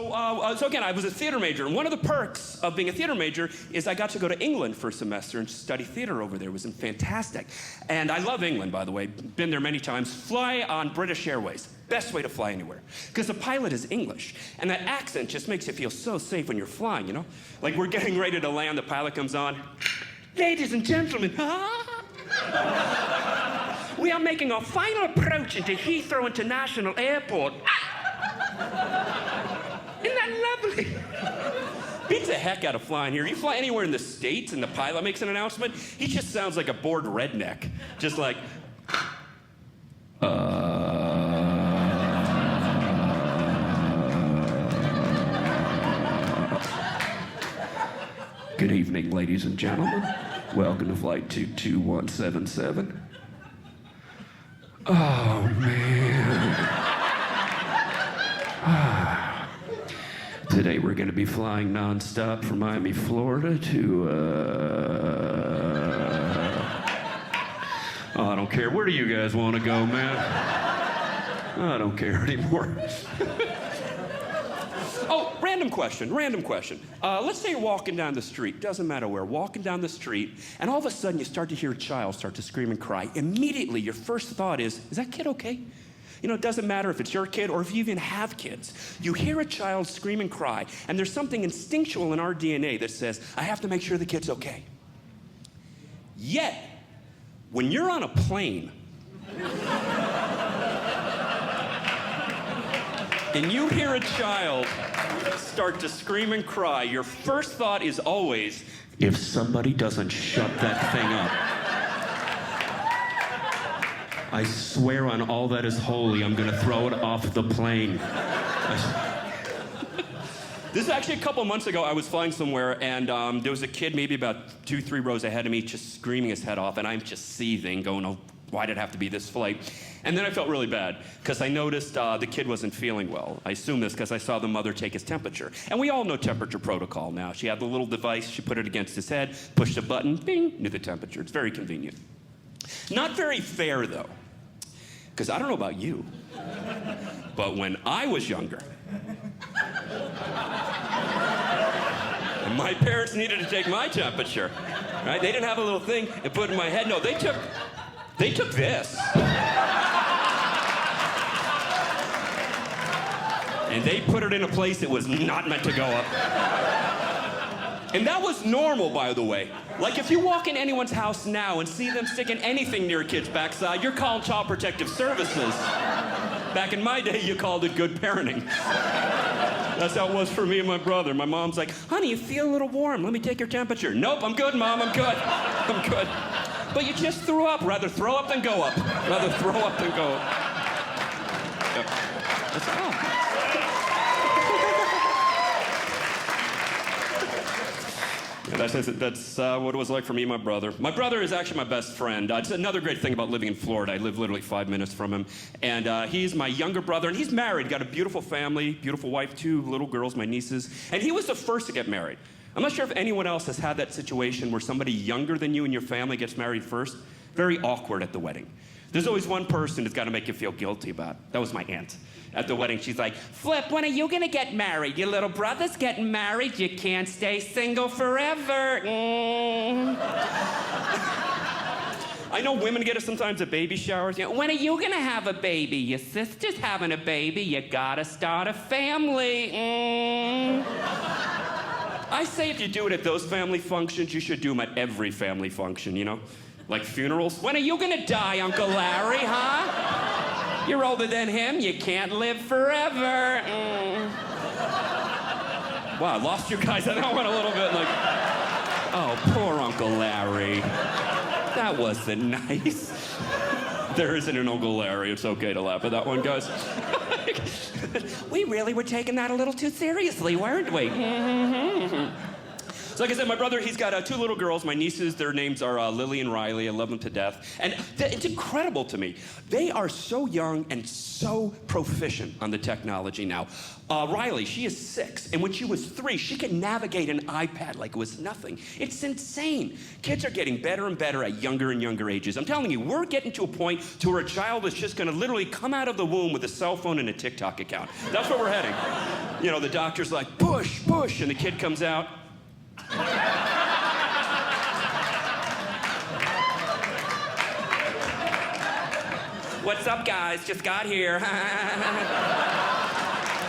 So again, I was a theater major, and one of the perks of being a theater major is I got to go to England for a semester and study theater over there. It was fantastic. And I love England, by the way. Been there many times. Fly on British Airways. Best way to fly anywhere. Because the pilot is English, and that accent just makes you feel so safe when you're flying, you know? Like we're getting ready to land, the pilot comes on. Ladies and gentlemen, we are making our final approach into Heathrow International Airport. Isn't that lovely? Beats the heck out of flying here. You fly anywhere in the States and the pilot makes an announcement, he just sounds like a bored redneck. Just like, Good evening, ladies and gentlemen. Welcome to flight 22177. Oh, man. Today we're going to be flying nonstop from Miami, Florida to, Oh, I don't care. Where do you guys want to go, man? I don't care anymore. Oh, random question. Let's say you're walking down the street, doesn't matter where, walking down the street, and all of a sudden you start to hear a child start to scream and cry. Immediately, your first thought is that kid okay? You know, it doesn't matter if it's your kid or if you even have kids. You hear a child scream and cry, and there's something instinctual in our DNA that says, I have to make sure the kid's okay. Yet, when you're on a plane, and you hear a child start to scream and cry, your first thought is always, if somebody doesn't shut that thing up, I swear on all that is holy, I'm gonna throw it off the plane. This is actually a couple months ago. I was flying somewhere, and there was a kid maybe about 2-3 rows ahead of me just screaming his head off, and I'm just seething, going, oh, why did it have to be this flight? And then I felt really bad, because I noticed the kid wasn't feeling well. I assume this because I saw the mother take his temperature. And we all know temperature protocol now. She had the little device, she put it against his head, pushed a button, bing, knew the temperature. It's very convenient. Not very fair, though, because I don't know about you, but when I was younger, and my parents needed to take my temperature, right? They didn't have a little thing and put it in my head. No, they took this. And they put it in a place it was not meant to go up. And that was normal, by the way. Like, if you walk in anyone's house now and see them sticking anything near a kid's backside, you're calling Child Protective Services. Back in my day, you called it good parenting. That's how it was for me and my brother. My mom's like, honey, you feel a little warm. Let me take your temperature. Nope, I'm good, Mom, I'm good. I'm good. But you just threw up. Rather throw up than go up. Rather throw up than go up. Yep. That's what it was like for me and my brother. My brother is actually my best friend. It's another great thing about living in Florida. I live literally 5 minutes from him. And he's my younger brother, and he's married, got a beautiful family, beautiful wife, 2 little girls, my nieces. And he was the first to get married. I'm not sure if anyone else has had that situation where somebody younger than you in your family gets married first. Very awkward at the wedding. There's always one person that's got to make you feel guilty about it. That was my aunt. At the wedding, she's like, Flip, when are you gonna get married? Your little brother's getting married. You can't stay single forever. I know women get it sometimes at baby showers. You know, when are you gonna have a baby? Your sister's having a baby. You gotta start a family. I say if you do it at those family functions, you should do them at every family function, you know? Like funerals. When are you gonna die, Uncle Larry, huh? You're older than him, you can't live forever. Wow, I lost you guys. I went a little bit like, oh, poor Uncle Larry. That wasn't nice. There isn't an Uncle Larry. It's okay to laugh at that one, guys. We really were taking that a little too seriously, weren't we? So like I said, my brother, he's got 2 little girls. My nieces, their names are Lily and Riley. I love them to death. And it's incredible to me. They are so young and so proficient on the technology now. Riley, she is 6, and when she was 3, she could navigate an iPad like it was nothing. It's insane. Kids are getting better and better at younger and younger ages. I'm telling you, we're getting to a point to where a child is just gonna literally come out of the womb with a cell phone and a TikTok account. That's where we're heading. You know, the doctor's like, push, push, and the kid comes out. What's up, guys? Just got here.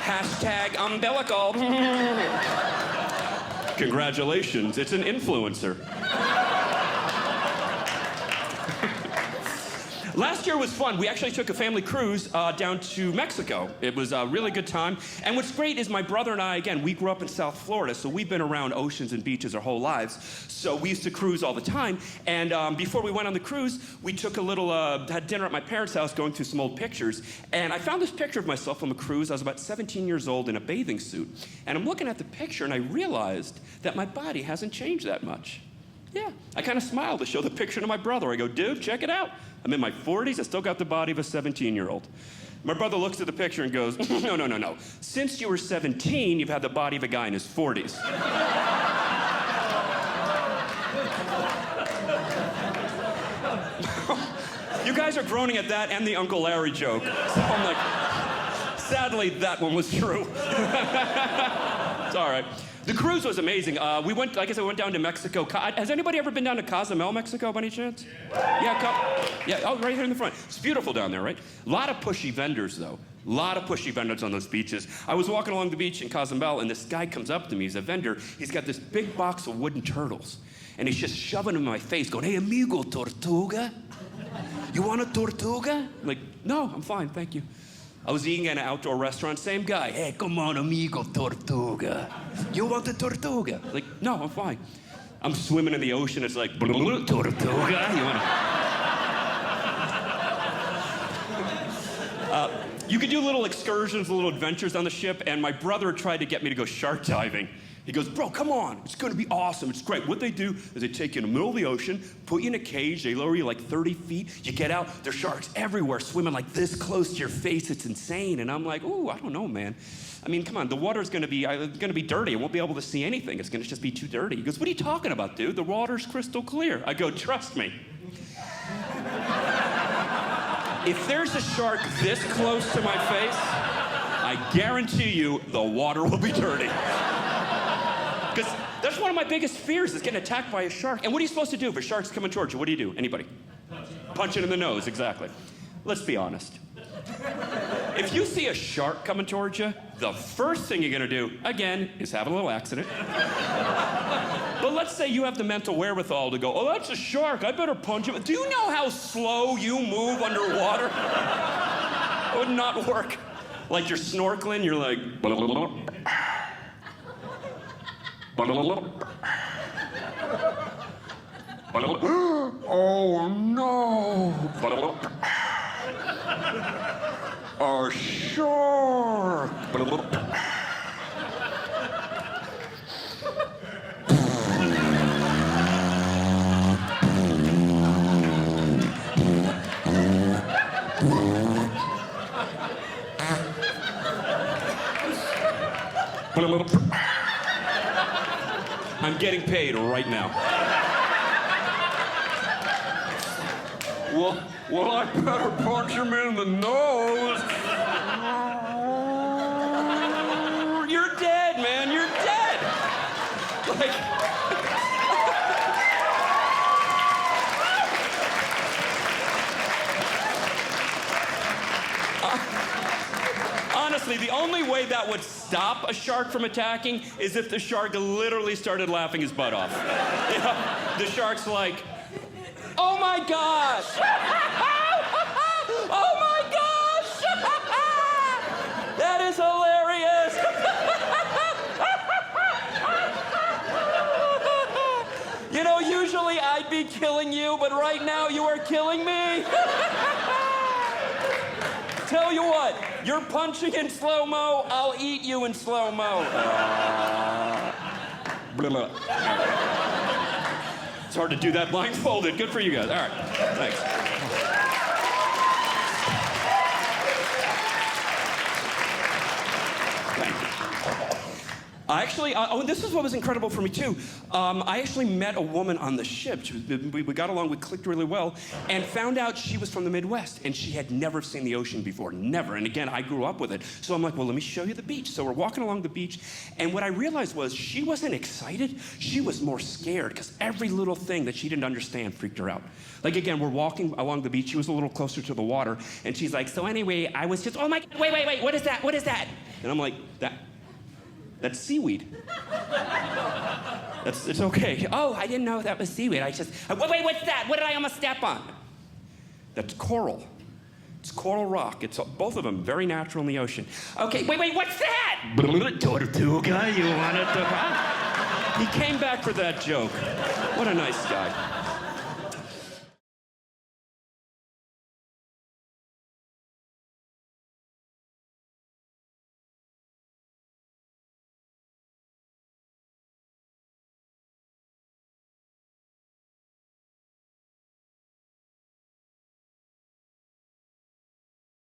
Hashtag umbilical. Congratulations, it's an influencer. Last year was fun. We actually took a family cruise down to Mexico. It was a really good time. And what's great is my brother and I, again, we grew up in South Florida, so we've been around oceans and beaches our whole lives. So we used to cruise all the time. And before we went on the cruise, we took a little, had dinner at my parents' house going through some old pictures. And I found this picture of myself on the cruise. I was about 17 years old in a bathing suit. And I'm looking at the picture and I realized that my body hasn't changed that much. Yeah, I kind of smiled to show the picture to my brother. I go, dude, check it out. I'm in my 40s, I still got the body of a 17-year-old. My brother looks at the picture and goes, no. Since you were 17, you've had the body of a guy in his 40s. You guys are groaning at that and the Uncle Larry joke. So I'm like, sadly, that one was true. It's all right. The cruise was amazing. We went, like I said, we went down to Mexico. Has anybody ever been down to Cozumel, Mexico, by any chance? Yeah, oh, right here in the front. It's beautiful down there, right? A lot of pushy vendors, though. A lot of pushy vendors on those beaches. I was walking along the beach in Cozumel, and this guy comes up to me. He's a vendor. He's got this big box of wooden turtles, and he's just shoving them in my face, going, hey, amigo, tortuga? You want a tortuga? I'm like, no, I'm fine, thank you. I was eating at an outdoor restaurant, same guy. Hey, come on, amigo, tortuga. You want a tortuga? Like, no, I'm fine. I'm swimming in the ocean, it's like, tortuga, you want you could do little excursions, little adventures on the ship, and my brother tried to get me to go shark diving. He goes, bro, come on, it's gonna be awesome, it's great. What they do is they take you in the middle of the ocean, put you in a cage, they lower you like 30 feet, you get out, there's sharks everywhere swimming like this close to your face, it's insane. And I'm like, ooh, I don't know, man. I mean, come on, the water's gonna be dirty, I won't be able to see anything, it's gonna just be too dirty. He goes, what are you talking about, dude? The water's crystal clear. I go, trust me. If there's a shark this close to my face, I guarantee you the water will be dirty. Because that's one of my biggest fears is getting attacked by a shark. And what are you supposed to do if a shark's coming towards you? What do? Anybody? Punch it in the nose, exactly. Let's be honest. If you see a shark coming towards you, the first thing you're gonna do, again, is have a little accident. But let's say you have the mental wherewithal to go, oh, that's a shark, I better punch him. Do you know how slow you move underwater? It would not work. Like you're snorkeling, you're like, oh no! A shark! I'm getting paid right now. Well, I better punch him in the nose. You're dead, man. You're dead. Like, honestly, the only way that would stop a shark from attacking is if the shark literally started laughing his butt off. You know, the shark's like, oh my gosh! Oh my gosh! That is hilarious! You know, usually I'd be killing you, but right now you are killing me. Tell you what, you're punching in slow-mo, I'll eat you in slow-mo. Blah, blah. It's hard to do that blindfolded. Good for you guys. All right, thanks. Actually, this is what was incredible for me, too. I actually met a woman on the ship. We got along, we clicked really well, and found out she was from the Midwest, and she had never seen the ocean before, never. And again, I grew up with it. So I'm like, well, let me show you the beach. So we're walking along the beach, and what I realized was she wasn't excited. She was more scared, because every little thing that she didn't understand freaked her out. Like, again, we're walking along the beach. She was a little closer to the water, and she's like, so anyway, I was just, oh my God, wait, what is that? What is that? And I'm like, that's seaweed. It's okay. Oh, I didn't know that was seaweed. Wait, what's that? What did I almost step on? That's coral. It's coral rock. It's both of them very natural in the ocean. Okay, wait, what's that? Tortuga, you wanted to... He came back for that joke. What a nice guy.